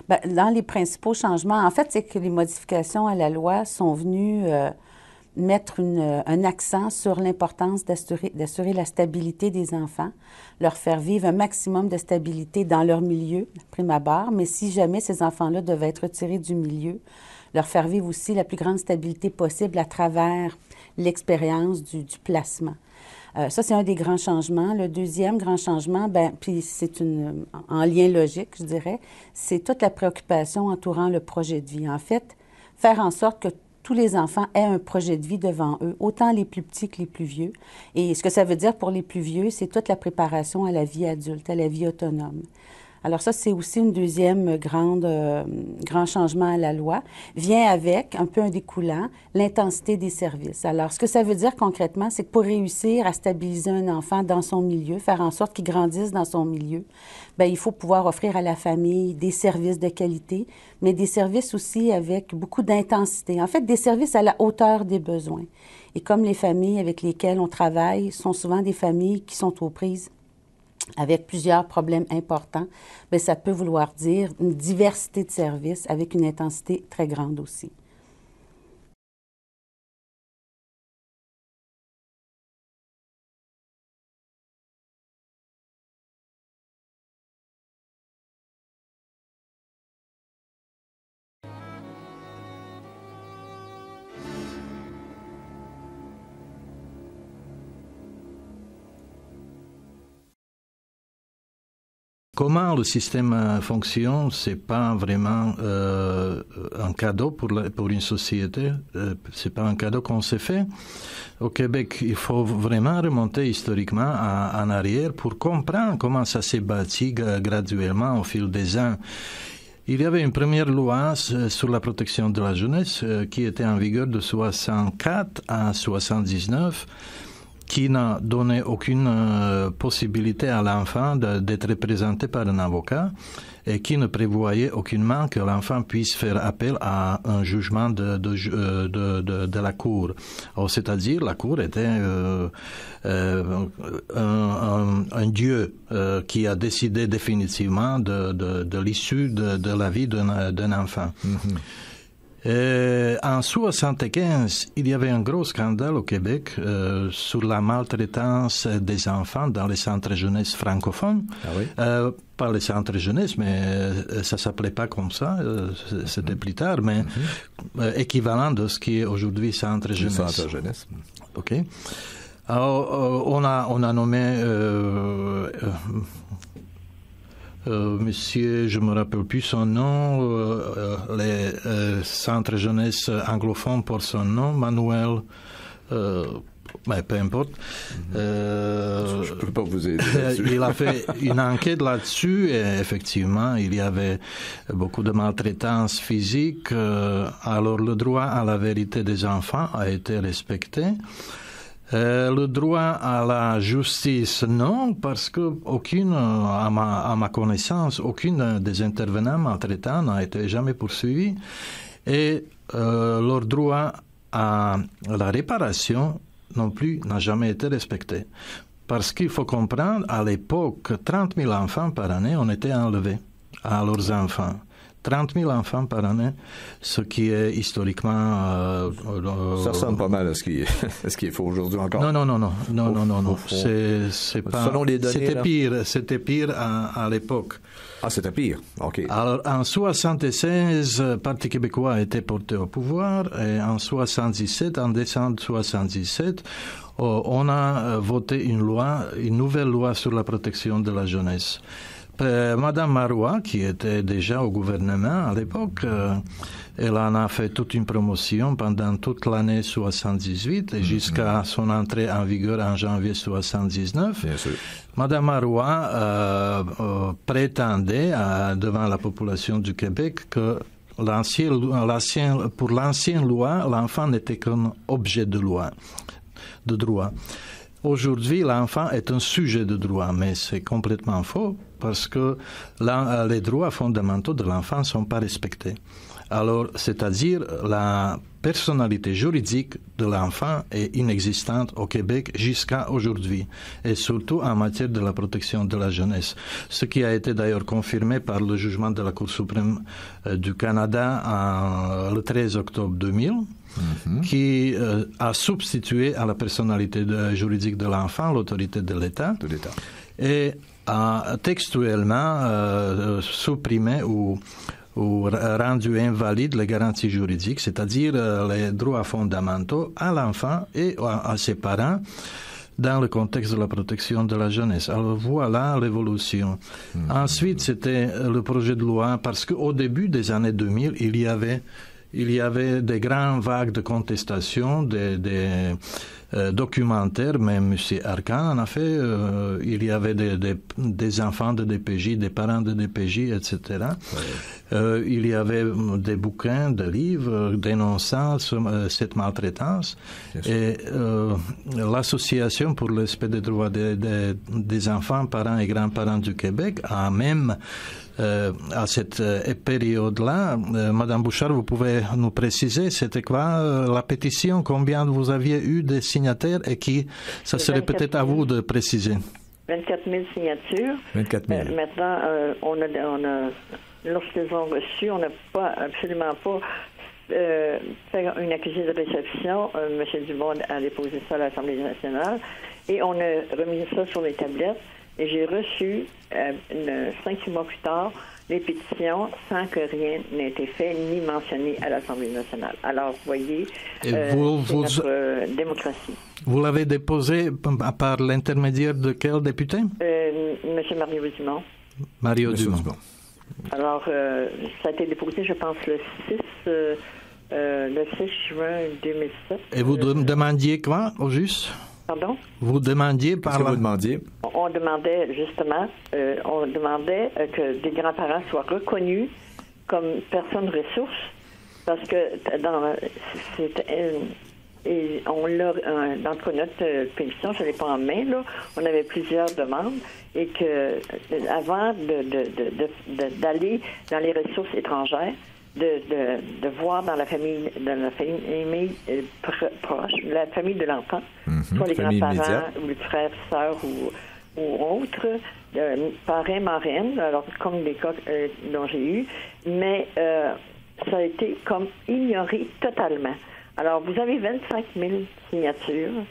Bien, dans les principaux changements, en fait, c'est que les modifications à la loi sont venues mettre un accent sur l'importance d'assurer la stabilité des enfants, leur faire vivre un maximum de stabilité dans leur milieu, prime abord, mais si jamais ces enfants-là devaient être retirés du milieu, leur faire vivre aussi la plus grande stabilité possible à travers l'expérience du placement. Ça, c'est un des grands changements. Le deuxième grand changement, ben, puis c'est en lien logique, je dirais, c'est toute la préoccupation entourant le projet de vie. En fait, faire en sorte que tous les enfants aient un projet de vie devant eux, autant les plus petits que les plus vieux. Et ce que ça veut dire pour les plus vieux, c'est toute la préparation à la vie adulte, à la vie autonome. Alors ça, c'est aussi une deuxième grand changement à la loi. Vient avec, un peu un découlant, l'intensité des services. Alors, ce que ça veut dire concrètement, c'est que pour réussir à stabiliser un enfant dans son milieu, faire en sorte qu'il grandisse dans son milieu, bien, il faut pouvoir offrir à la famille des services de qualité, mais des services aussi avec beaucoup d'intensité. En fait, des services à la hauteur des besoins. Et comme les familles avec lesquelles on travaille sont souvent des familles qui sont aux prises avec plusieurs problèmes importants, bien, ça peut vouloir dire une diversité de services avec une intensité très grande aussi. Comment le système fonctionne, c'est pas vraiment un cadeau pour une société. C'est pas un cadeau qu'on s'est fait. Au Québec, il faut vraiment remonter historiquement en arrière pour comprendre comment ça s'est bâti graduellement au fil des ans. Il y avait une première loi sur la protection de la jeunesse qui était en vigueur de 64 à 79. Qui n'a donné aucune possibilité à l'enfant d'être représenté par un avocat et qui ne prévoyait aucunement que l'enfant puisse faire appel à un jugement de la Cour. C'est-à-dire, la Cour était un dieu qui a décidé définitivement de l'issue de la vie d'un enfant. Mm-hmm. En 1975, il y avait un gros scandale au Québec sur la maltraitance des enfants dans les centres jeunesse francophones. Ah oui? Pas les centres jeunesse, mais ça s'appelait pas comme ça, c'était plus tard, mais équivalent de ce qui est aujourd'hui centre jeunesse. Centre jeunesse. OK. Alors, on a nommé monsieur, je me rappelle plus son nom, les centres jeunesse anglophones pour son nom, Manuel, mais peu importe. Je ne peux pas vous aider là-dessus. Il a fait une enquête là-dessus et effectivement, il y avait beaucoup de maltraitance physique. Alors, le droit à la vérité des enfants a été respecté. Le droit à la justice, non, parce que à ma connaissance, aucune des intervenants maltraitants n'a été jamais poursuivi. Et leur droit à la réparation non plus n'a jamais été respecté. Parce qu'il faut comprendre, à l'époque, 30 000 enfants par année ont été enlevés à leurs enfants. 30 000 enfants par année, ce qui est historiquement... ça ressemble pas mal à ce qui est faux aujourd'hui encore. Non. C'est pas... Selon les données, c'était pire à l'époque. Ah, c'était pire. OK. Alors, en 1976, le Parti québécois a été porté au pouvoir et en 1977, en décembre 1977, on a voté une nouvelle loi sur la protection de la jeunesse. Madame Marois, qui était déjà au gouvernement à l'époque, elle en a fait toute une promotion pendant toute l'année 78 et jusqu'à son entrée en vigueur en janvier 79. Bien sûr. Madame Marois prétendait devant la population du Québec que pour l'ancienne loi, l'enfant n'était qu'un objet de droit. Aujourd'hui, l'enfant est un sujet de droit, mais c'est complètement faux parce que les droits fondamentaux de l'enfant ne sont pas respectés. Alors, c'est-à-dire la personnalité juridique de l'enfant est inexistante au Québec jusqu'à aujourd'hui, et surtout en matière de la protection de la jeunesse. Ce qui a été d'ailleurs confirmé par le jugement de la Cour suprême du Canada le 13 octobre 2000, qui a substitué à la personnalité juridique de l'enfant l'autorité de l'État. Et a textuellement supprimé ou rendu invalide les garanties juridiques, c'est-à-dire les droits fondamentaux à l'enfant et à ses parents dans le contexte de la protection de la jeunesse. Alors voilà l'évolution. Ensuite, c'était le projet de loi, parce qu'au début des années 2000, il y avait des grandes vagues de contestation, des documentaires, même M. Arcan en a fait, il y avait des enfants de DPJ, des parents de DPJ, etc. Il y avait des bouquins, des livres dénonçant cette maltraitance. Et l'Association pour le respect des droits des enfants, parents et grands-parents du Québec a même à cette période-là, Madame Bouchard, vous pouvez nous préciser, c'était quoi la pétition, combien vous aviez eu de signataires et qui, ça serait peut-être à vous de préciser. 24 000 signatures. 24 000. Maintenant, on a lorsqu'ils ont reçu, on n'a absolument pas fait une accusé de réception. M. Dumont a déposé ça à l'Assemblée nationale et on a remis ça sur les tablettes. Et j'ai reçu, 5-6 mois plus tard, les pétitions sans que rien n'ait été fait ni mentionné à l'Assemblée nationale. Alors, vous voyez, c'est notre démocratie. Vous l'avez déposé par l'intermédiaire de quel député? M. Mario Dumont. Mario Dumont. Alors, ça a été déposé, je pense, le 6 juin 2007. Et vous demandiez quoi, au juste? Pardon? Vous demandiez par Qu'est-ce que vous demandiez? On demandait, justement, que des grands-parents soient reconnus comme personnes ressources, parce que on l'a, dans notre pétition, je ne l'ai pas en main, là, on avait plusieurs demandes, et que avant d'aller dans les ressources étrangères, de voir dans la famille proche, la famille de l'enfant, soit les grands-parents ou les frères, sœurs ou autres, parrains, marraines, alors comme les cas dont j'ai eu, mais ça a été comme ignoré totalement. Alors, vous avez 25 000 signatures,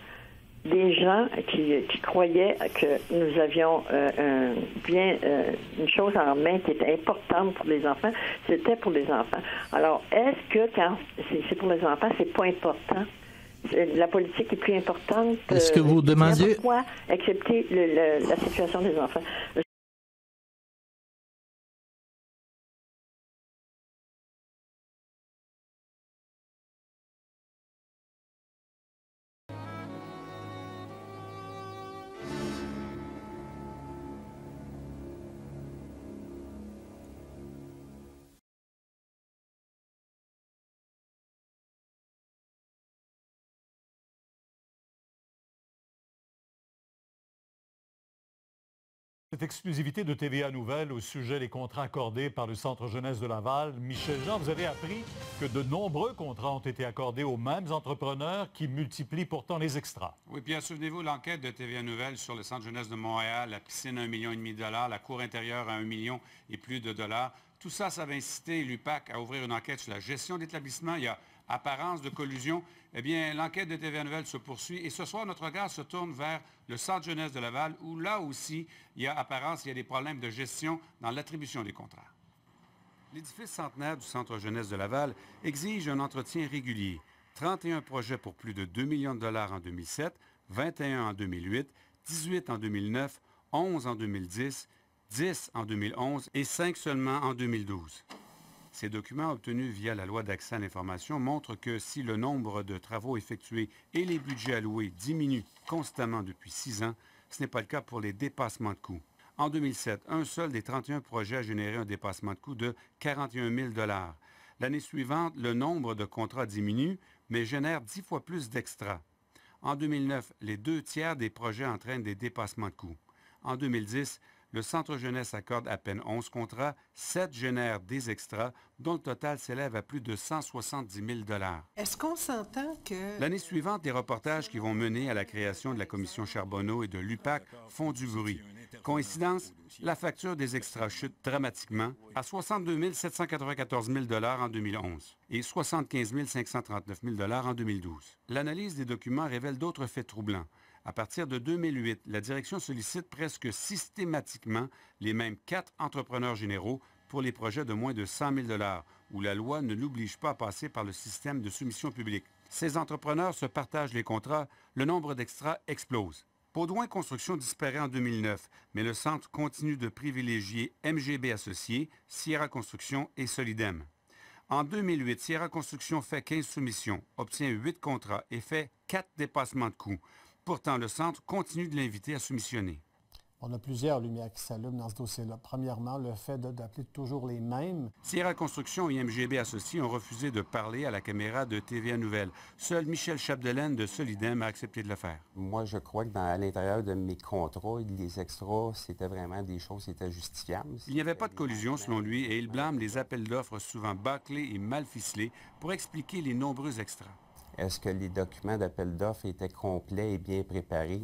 des gens qui croyaient que nous avions une chose en main qui était importante pour les enfants, c'était pour les enfants. Alors, est-ce que quand c'est pour les enfants, c'est pas important? La politique est plus importante. Est-ce que vous demandiez... Pourquoi accepter la situation des enfants? Cette exclusivité de TVA Nouvelles au sujet des contrats accordés par le Centre jeunesse de Laval. Michel Jean, vous avez appris que de nombreux contrats ont été accordés aux mêmes entrepreneurs qui multiplient pourtant les extras. Oui, bien souvenez-vous, l'enquête de TVA Nouvelles sur le Centre jeunesse de Montréal, la piscine à 1,5 million de dollars, la cour intérieure à 1 million et plus de dollars. Tout ça, ça va inciter l'UPAC à ouvrir une enquête sur la gestion de l'établissement. Il y a apparence de collusion. Eh bien, l'enquête de TVA Nouvelles se poursuit et ce soir, notre regard se tourne vers le Centre jeunesse de Laval où là aussi, il y a des problèmes de gestion dans l'attribution des contrats. L'édifice centenaire du Centre jeunesse de Laval exige un entretien régulier. 31 projets pour plus de 2 millions de dollars en 2007, 21 en 2008, 18 en 2009, 11 en 2010, 10 en 2011 et 5 seulement en 2012. Ces documents obtenus via la loi d'accès à l'information montrent que si le nombre de travaux effectués et les budgets alloués diminuent constamment depuis 6 ans, ce n'est pas le cas pour les dépassements de coûts. En 2007, un seul des 31 projets a généré un dépassement de coûts de 41 000 $. L'année suivante, le nombre de contrats diminue, mais génère 10 fois plus d'extras. En 2009, les 2 tiers des projets entraînent des dépassements de coûts. En 2010, le Centre jeunesse accorde à peine 11 contrats, 7 génèrent des extras, dont le total s'élève à plus de 170 000 $. Est-ce qu'on s'entend que... L'année suivante, les reportages qui vont mener à la création de la commission Charbonneau et de l'UPAC font du bruit. Coïncidence, la facture des extras chute dramatiquement à 62 794 000 $ en 2011 et 75 539 000 $ en 2012. L'analyse des documents révèle d'autres faits troublants. À partir de 2008, la direction sollicite presque systématiquement les mêmes 4 entrepreneurs généraux pour les projets de moins de 100 000 $, où la loi ne l'oblige pas à passer par le système de soumission publique. Ces entrepreneurs se partagent les contrats, le nombre d'extras explose. Baudouin Construction disparaît en 2009, mais le centre continue de privilégier MGB Associés, Sierra Construction et Solidem. En 2008, Sierra Construction fait 15 soumissions, obtient 8 contrats et fait 4 dépassements de coûts. Pourtant, le centre continue de l'inviter à soumissionner. On a plusieurs lumières qui s'allument dans ce dossier-là. Premièrement, le fait d'appeler toujours les mêmes. Sierra Construction et MGB Associés ont refusé de parler à la caméra de TVA Nouvelle. Seul Michel Chapdelaine de Solidem a accepté de le faire. Moi, je crois que à l'intérieur de mes contrats, les extras, c'était vraiment des choses qui étaient justifiables. Il n'y avait pas de collusion, selon lui, et il blâme les appels d'offres souvent bâclés et mal ficelés pour expliquer les nombreux extras. Est-ce que les documents d'appel d'offres étaient complets et bien préparés?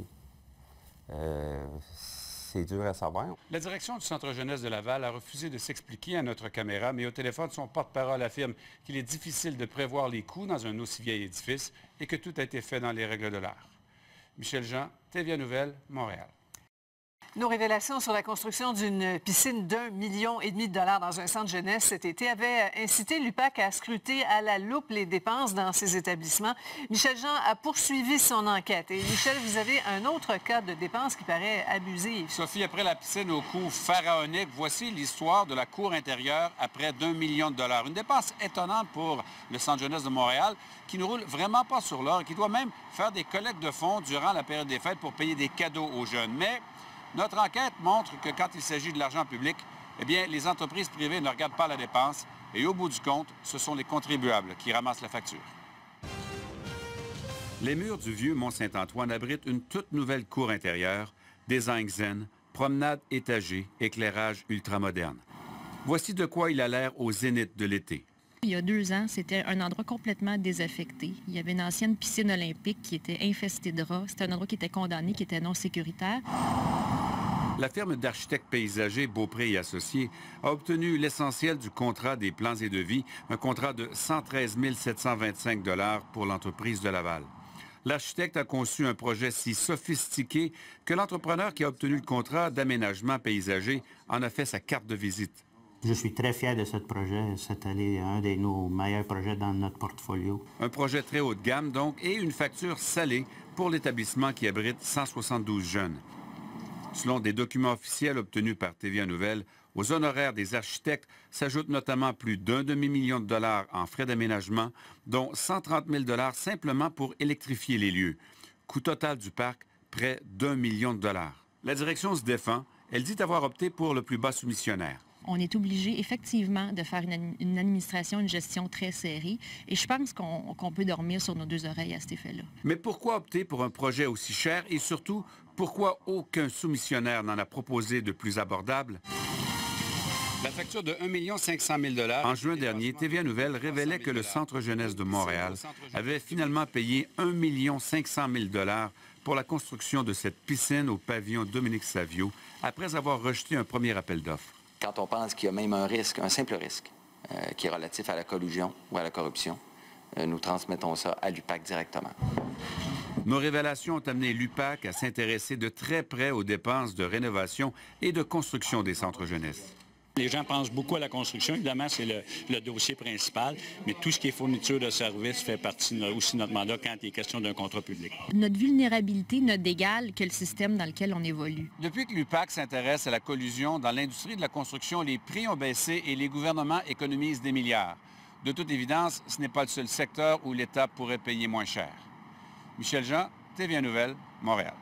C'est dur à savoir. La direction du Centre jeunesse de Laval a refusé de s'expliquer à notre caméra, mais au téléphone, son porte-parole affirme qu'il est difficile de prévoir les coûts dans un aussi vieil édifice et que tout a été fait dans les règles de l'art. Michel Jean, TVA Nouvelle, Montréal. Nos révélations sur la construction d'une piscine d'1,5 million de dollars dans un centre jeunesse cet été avaient incité l'UPAC à scruter à la loupe les dépenses dans ces établissements. Michel Jean a poursuivi son enquête. Et Michel, vous avez un autre cas de dépenses qui paraît abusive. Sophie, après la piscine au coût pharaonique, voici l'histoire de la cour intérieure à près d'1 million de dollars. Une dépense étonnante pour le Centre jeunesse de Montréal qui ne roule vraiment pas sur l'or et qui doit même faire des collectes de fonds durant la période des fêtes pour payer des cadeaux aux jeunes. Mais notre enquête montre que quand il s'agit de l'argent public, eh bien, les entreprises privées ne regardent pas la dépense et au bout du compte, ce sont les contribuables qui ramassent la facture. Les murs du vieux Mont-Saint-Antoine abritent une toute nouvelle cour intérieure, design zen, promenade étagée, éclairage ultramoderne. Voici de quoi il a l'air au zénith de l'été. Il y a 2 ans, c'était un endroit complètement désaffecté. Il y avait une ancienne piscine olympique qui était infestée de rats. C'était un endroit qui était condamné, qui était non sécuritaire. La firme d'architectes paysagers Beaupré et Associés a obtenu l'essentiel du contrat des plans et devis, un contrat de 113 725 $ pour l'entreprise de Laval. L'architecte a conçu un projet si sophistiqué que l'entrepreneur qui a obtenu le contrat d'aménagement paysager en a fait sa carte de visite. Je suis très fier de ce projet. C'est allé un de nos meilleurs projets dans notre portfolio. Un projet très haut de gamme, donc, et une facture salée pour l'établissement qui abrite 172 jeunes. Selon des documents officiels obtenus par TVA Nouvelle, aux honoraires des architectes s'ajoutent notamment plus d'1 demi-million de dollars en frais d'aménagement, dont 130 000 $ simplement pour électrifier les lieux. Coût total du parc, près d'1 million de dollars. La direction se défend. Elle dit avoir opté pour le plus bas soumissionnaire. On est obligé, effectivement, de faire une administration, une gestion très serrée. Et je pense qu'on peut dormir sur nos 2 oreilles à cet effet-là. Mais pourquoi opter pour un projet aussi cher et surtout, pourquoi aucun soumissionnaire n'en a proposé de plus abordable? La facture de 1 500 000 $. En juin dernier, TVA Nouvelle révélait que le Centre jeunesse de Montréal avait finalement payé 1 500 000 $ pour la construction de cette piscine au pavillon Dominique Savio, après avoir rejeté un premier appel d'offres. Quand on pense qu'il y a même un risque, un simple risque, qui est relatif à la collusion ou à la corruption, nous transmettons ça à l'UPAC directement. Nos révélations ont amené l'UPAC à s'intéresser de très près aux dépenses de rénovation et de construction des centres jeunesse. Les gens pensent beaucoup à la construction. Évidemment, c'est le dossier principal, mais tout ce qui est fourniture de services fait partie aussi de notre mandat quand il est question d'un contrat public. Notre vulnérabilité n'a d'égal que le système dans lequel on évolue. Depuis que l'UPAC s'intéresse à la collusion dans l'industrie de la construction, les prix ont baissé et les gouvernements économisent des milliards. De toute évidence, ce n'est pas le seul secteur où l'État pourrait payer moins cher. Michel Jean, TVA Nouvelle, Montréal.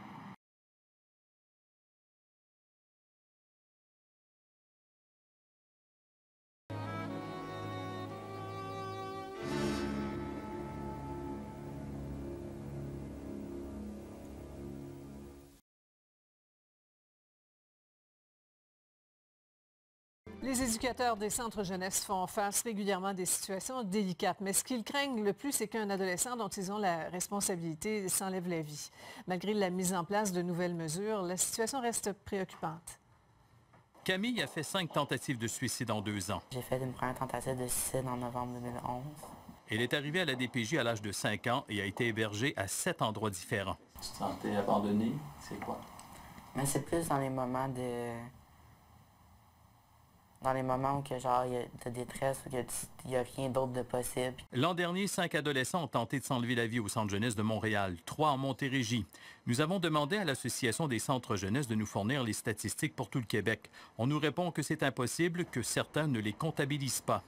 Les éducateurs des centres jeunesse font face régulièrement à des situations délicates, mais ce qu'ils craignent le plus, c'est qu'un adolescent dont ils ont la responsabilité s'enlève la vie. Malgré la mise en place de nouvelles mesures, la situation reste préoccupante. Camille a fait 5 tentatives de suicide en 2 ans. J'ai fait une première tentative de suicide en novembre 2011. Elle est arrivée à la DPJ à l'âge de 5 ans et a été hébergée à 7 endroits différents. Tu te sentais abandonnée? C'est quoi? Mais c'est plus dans les moments où il y a de détresse, où il n'y a rien d'autre de possible. L'an dernier, 5 adolescents ont tenté de s'enlever la vie au Centre jeunesse de Montréal, 3 en Montérégie. Nous avons demandé à l'Association des centres jeunesse de nous fournir les statistiques pour tout le Québec. On nous répond que c'est impossible, que certains ne les comptabilisent pas.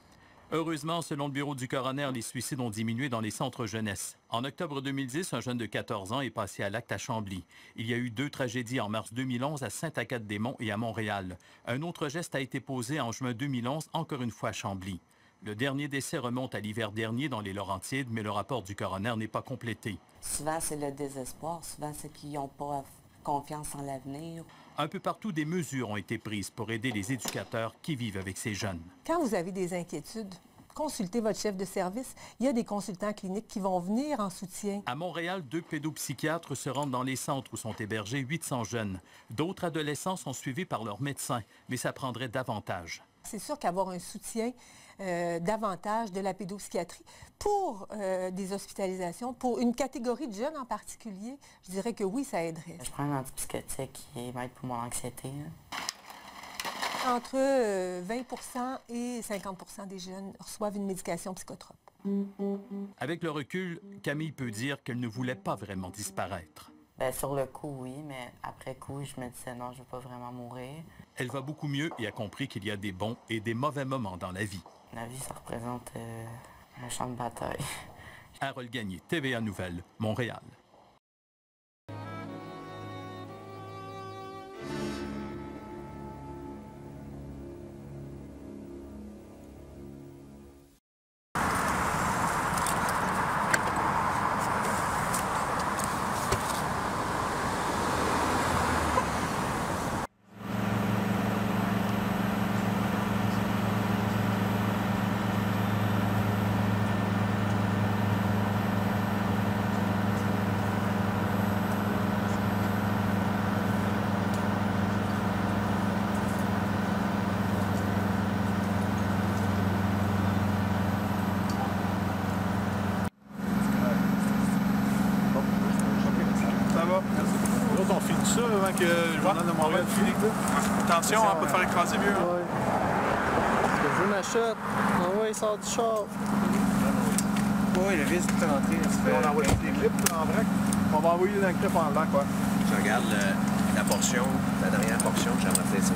Heureusement, selon le bureau du coroner, les suicides ont diminué dans les centres jeunesse. En octobre 2010, un jeune de 14 ans est passé à l'acte à Chambly. Il y a eu 2 tragédies en mars 2011 à Saint-Agathe-des-Monts et à Montréal. Un autre geste a été posé en juin 2011, encore une fois à Chambly. Le dernier décès remonte à l'hiver dernier dans les Laurentides, mais le rapport du coroner n'est pas complété. Souvent, c'est le désespoir. Souvent, ceux qui n'ont pas confiance en l'avenir. Un peu partout, des mesures ont été prises pour aider les éducateurs qui vivent avec ces jeunes. Quand vous avez des inquiétudes, consultez votre chef de service. Il y a des consultants cliniques qui vont venir en soutien. À Montréal, 2 pédopsychiatres se rendent dans les centres où sont hébergés 800 jeunes. D'autres adolescents sont suivis par leurs médecins, mais ça prendrait davantage. C'est sûr qu'avoir un soutien davantage de la pédopsychiatrie pour des hospitalisations, pour une catégorie de jeunes en particulier, je dirais que oui, ça aiderait. Je prends un antipsychotique qui m'aide pour mon anxiété. Entre 20 et 50 des jeunes reçoivent une médication psychotrope. Avec le recul, Camille peut dire qu'elle ne voulait pas vraiment disparaître. Bien, sur le coup, oui, mais après coup, je me disais non, je ne veux pas vraiment mourir. Elle va beaucoup mieux et a compris qu'il y a des bons et des mauvais moments dans la vie. La vie, ça représente un champ de bataille. Harold Gagné, TVA Nouvelles, Montréal. Avant que le journal de Montréal finisse. Attention, pas te faire écraser mieux. Ouais. Je veux ma shot. Ah ouais, il sort du char. Oui, le risque de rentrer. On envoie des clips en vrac. On va envoyer un clip en blanc, quoi. Je regarde la portion, la dernière portion, j'aimerais faire ça.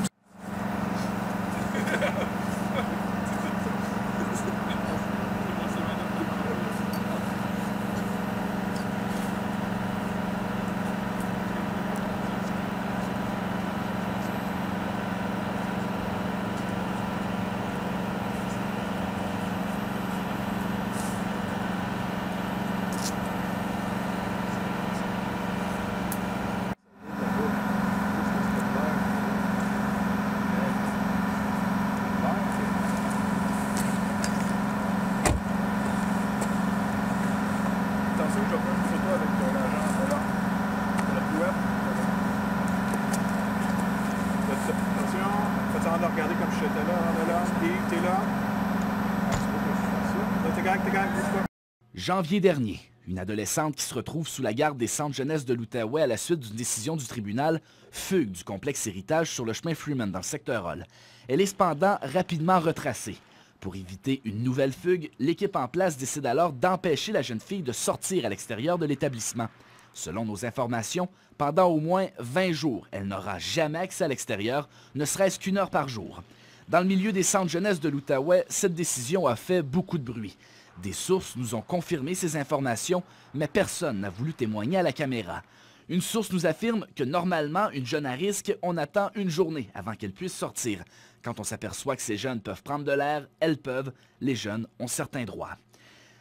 Janvier dernier, une adolescente qui se retrouve sous la garde des centres jeunesse de l'Outaouais à la suite d'une décision du tribunal fugue du complexe Héritage sur le chemin Freeman dans le secteur Hall. Elle est cependant rapidement retracée. Pour éviter une nouvelle fugue, l'équipe en place décide alors d'empêcher la jeune fille de sortir à l'extérieur de l'établissement. Selon nos informations, pendant au moins 20 jours, elle n'aura jamais accès à l'extérieur, ne serait-ce qu'1 heure par jour. Dans le milieu des centres jeunesse de l'Outaouais, cette décision a fait beaucoup de bruit. Des sources nous ont confirmé ces informations, mais personne n'a voulu témoigner à la caméra. Une source nous affirme que normalement, une jeune à risque, on attend une journée avant qu'elle puisse sortir. Quand on s'aperçoit que ces jeunes peuvent prendre de l'air, elles peuvent, les jeunes ont certains droits.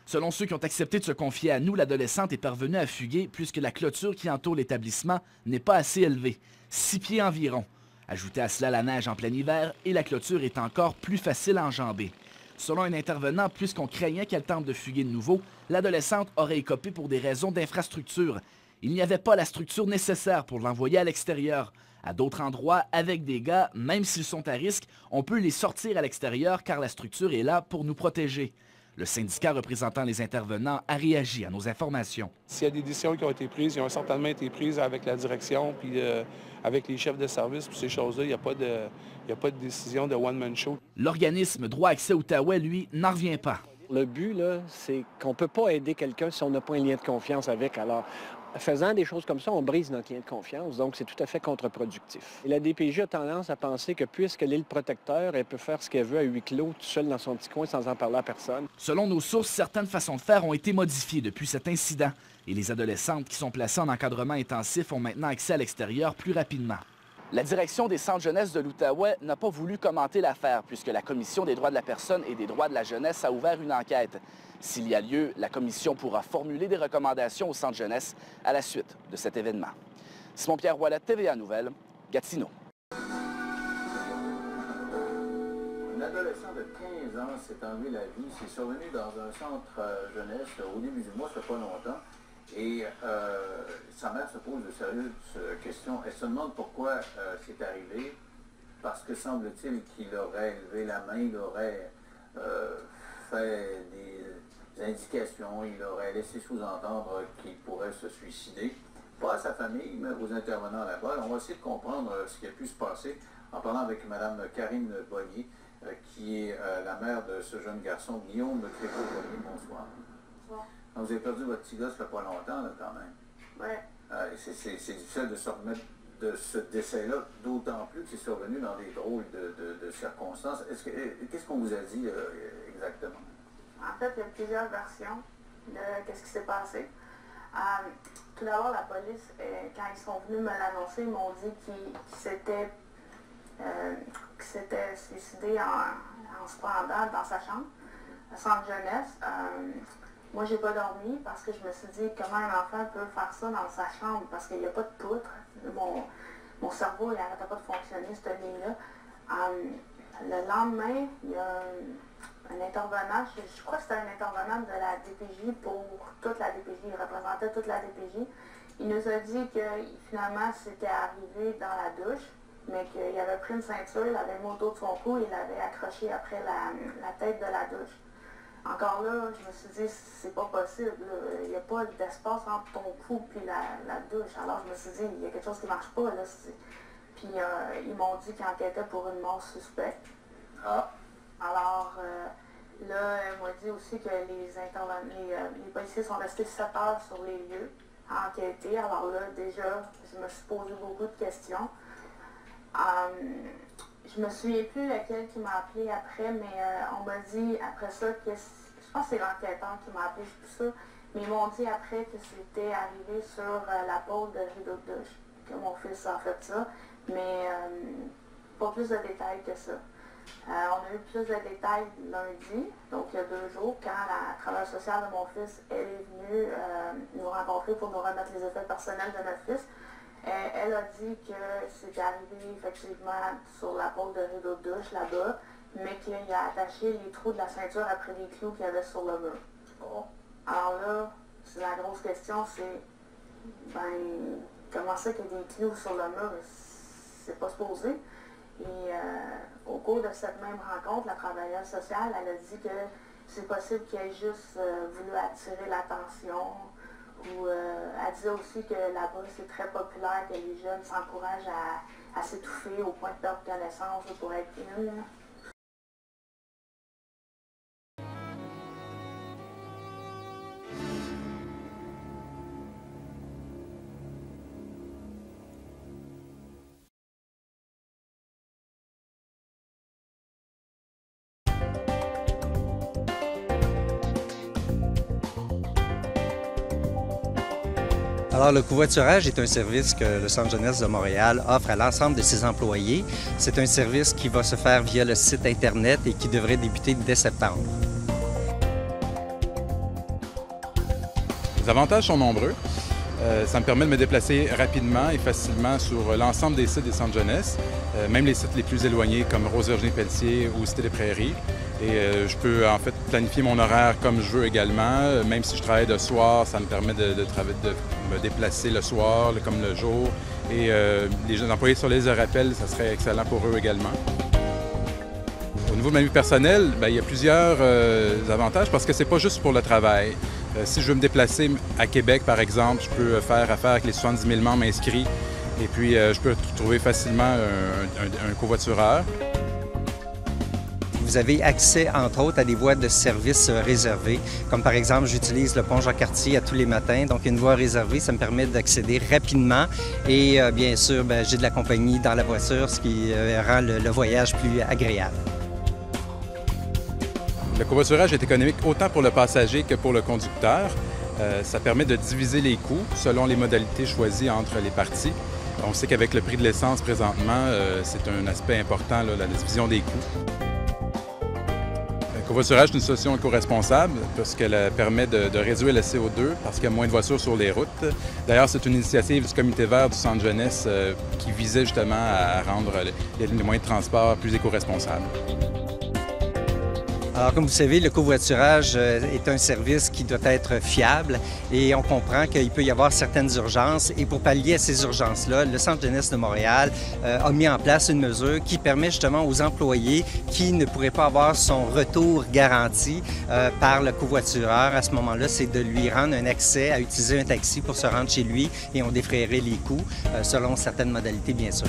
Selon ceux qui ont accepté de se confier à nous, l'adolescente est parvenue à fuguer puisque la clôture qui entoure l'établissement n'est pas assez élevée, 6 pieds environ. Ajoutez à cela la neige en plein hiver et la clôture est encore plus facile à enjamber. Selon un intervenant, puisqu'on craignait qu'elle tente de fuguer de nouveau, l'adolescente aurait écopé pour des raisons d'infrastructure. Il n'y avait pas la structure nécessaire pour l'envoyer à l'extérieur. À d'autres endroits, avec des gars, même s'ils sont à risque, on peut les sortir à l'extérieur car la structure est là pour nous protéger. Le syndicat représentant les intervenants a réagi à nos informations. S'il y a des décisions qui ont été prises, ils ont certainement été prises avec la direction puis avec les chefs de service. Puis ces choses-là, il n'y a pas de décision de one-man show. L'organisme Droit Accès Outaouais, lui, n'en revient pas. Le but, là, c'est qu'on ne peut pas aider quelqu'un si on n'a pas un lien de confiance avec. Alors, faisant des choses comme ça, on brise notre lien de confiance, donc c'est tout à fait contre-productif. Et la DPJ a tendance à penser que puisque l'île protecteur, elle peut faire ce qu'elle veut à huis clos, tout seul dans son petit coin, sans en parler à personne. Selon nos sources, certaines façons de faire ont été modifiées depuis cet incident et les adolescentes qui sont placées en encadrement intensif ont maintenant accès à l'extérieur plus rapidement. La direction des centres jeunesse de l'Outaouais n'a pas voulu commenter l'affaire puisque la Commission des droits de la personne et des droits de la jeunesse a ouvert une enquête. S'il y a lieu, la Commission pourra formuler des recommandations au centre jeunesse à la suite de cet événement. Simon-Pierre Ouellet, TVA Nouvelles, Gatineau. Un adolescent de 15 ans s'est enlevé la vie. C'est survenu dans un centre jeunesse au début du mois, ça fait pas longtemps. Et sa mère se pose de sérieuses questions. Elle se demande pourquoi c'est arrivé. Parce que semble-t-il qu'il aurait levé la main, il aurait fait des indications, il aurait laissé sous-entendre qu'il pourrait se suicider. Pas à sa famille, mais aux intervenants là-bas. On va essayer de comprendre ce qui a pu se passer en parlant avec Mme Karine Bonnier, qui est la mère de ce jeune garçon, Guillaume Cléco-Bonnier. Bonsoir. Bonsoir. Donc, vous avez perdu votre petit gars, ça fait pas longtemps, là, quand même. Oui. C'est difficile de se remettre de ce décès-là, d'autant plus que c'est survenu dans des drôles de circonstances. Qu'est-ce qu'on vous a dit exactement? En fait, il y a plusieurs versions de ce qui s'est passé. Tout d'abord, la police, quand ils sont venus me l'annoncer, ils m'ont dit qu'il s'était suicidé en se pendant dans sa chambre, au centre jeunesse. Moi, j'ai pas dormi parce que je me suis dit comment un enfant peut faire ça dans sa chambre parce qu'il n'y a pas de poutre. Mon cerveau, il n'arrêtait pas de fonctionner cette nuit-là. Le lendemain, il y a un intervenant, je crois que c'était un intervenant de la DPJ pour toute la DPJ, il représentait toute la DPJ. Il nous a dit que finalement c'était arrivé dans la douche, mais qu'il avait pris une ceinture, il l'avait mis autour de son cou et il l'avait accroché après la tête de la douche. Encore là, je me suis dit, c'est pas possible, il n'y a pas d'espace entre ton cou et la douche. Alors je me suis dit, il y a quelque chose qui ne marche pas là. Puis ils m'ont dit qu'ils enquêtaient pour une mort suspecte. Ah. Alors là, elle m'a dit aussi que les policiers sont restés 7 heures sur les lieux à enquêter. Alors là, déjà, je me suis posé beaucoup de questions. Je me souviens plus lequel qui m'a appelé après, mais on m'a dit après ça que, je pense que c'est l'enquêteur qui m'a appelé, je suis plus sûre, mais ils m'ont dit après que c'était arrivé sur la pôle de rideau de douche, que mon fils a fait ça, mais pas plus de détails que ça. On a eu plus de détails lundi, donc il y a 2 jours, quand la travailleuse sociale de mon fils, elle est venue nous rencontrer pour nous remettre les effets personnels de notre fils. Elle a dit que c'était arrivé effectivement sur la porte de rideau de douche là-bas, mais qu'il a attaché les trous de la ceinture après les clous qu'il y avait sur le mur. Oh. Alors là, la grosse question, c'est comment ça qu'il y a des clous sur le mur? C'est pas supposé. Et au cours de cette même rencontre, la travailleuse sociale, elle a dit que c'est possible qu'il ait juste voulu attirer l'attention. Ou elle disait aussi que là-bas, c'est très populaire, que les jeunes s'encouragent à s'étouffer au point de perdre connaissance pour être une. Alors, le covoiturage est un service que le Centre jeunesse de Montréal offre à l'ensemble de ses employés. C'est un service qui va se faire via le site Internet et qui devrait débuter dès septembre. Les avantages sont nombreux. Ça me permet de me déplacer rapidement et facilement sur l'ensemble des sites des centres jeunesse, même les sites les plus éloignés comme Rose-Virginie-Pelletier ou Cité des Prairies. Et je peux en fait planifier mon horaire comme je veux également. Même si je travaille de soir, ça me permet de me déplacer le soir comme le jour. Et les employés sur les heures rappel, ça serait excellent pour eux également. Au niveau de ma vie personnelle, il y a plusieurs avantages parce que c'est pas juste pour le travail. Si je veux me déplacer à Québec, par exemple, je peux faire affaire avec les 70 000 membres inscrits et puis je peux trouver facilement un covoitureur. Vous avez accès, entre autres, à des voies de service réservées, comme par exemple, j'utilise le pont Jacques-Cartier à tous les matins, donc une voie réservée, ça me permet d'accéder rapidement et bien sûr, j'ai de la compagnie dans la voiture, ce qui rend le voyage plus agréable. Le covoiturage est économique autant pour le passager que pour le conducteur. Ça permet de diviser les coûts selon les modalités choisies entre les parties. On sait qu'avec le prix de l'essence présentement, c'est un aspect important, la division des coûts. Le covoiturage est une solution éco-responsable parce qu'elle permet de réduire le CO2 parce qu'il y a moins de voitures sur les routes. D'ailleurs, c'est une initiative du Comité vert du Centre jeunesse qui visait justement à rendre les moyens de transport plus éco-responsables. Alors, comme vous savez, le covoiturage est un service qui doit être fiable et on comprend qu'il peut y avoir certaines urgences. Et pour pallier à ces urgences-là, le Centre jeunesse de Montréal a mis en place une mesure qui permet justement aux employés qui ne pourraient pas avoir son retour garanti par le covoitureur. À ce moment-là, c'est de lui rendre un accès à utiliser un taxi pour se rendre chez lui et on défrayerait les coûts selon certaines modalités, bien sûr.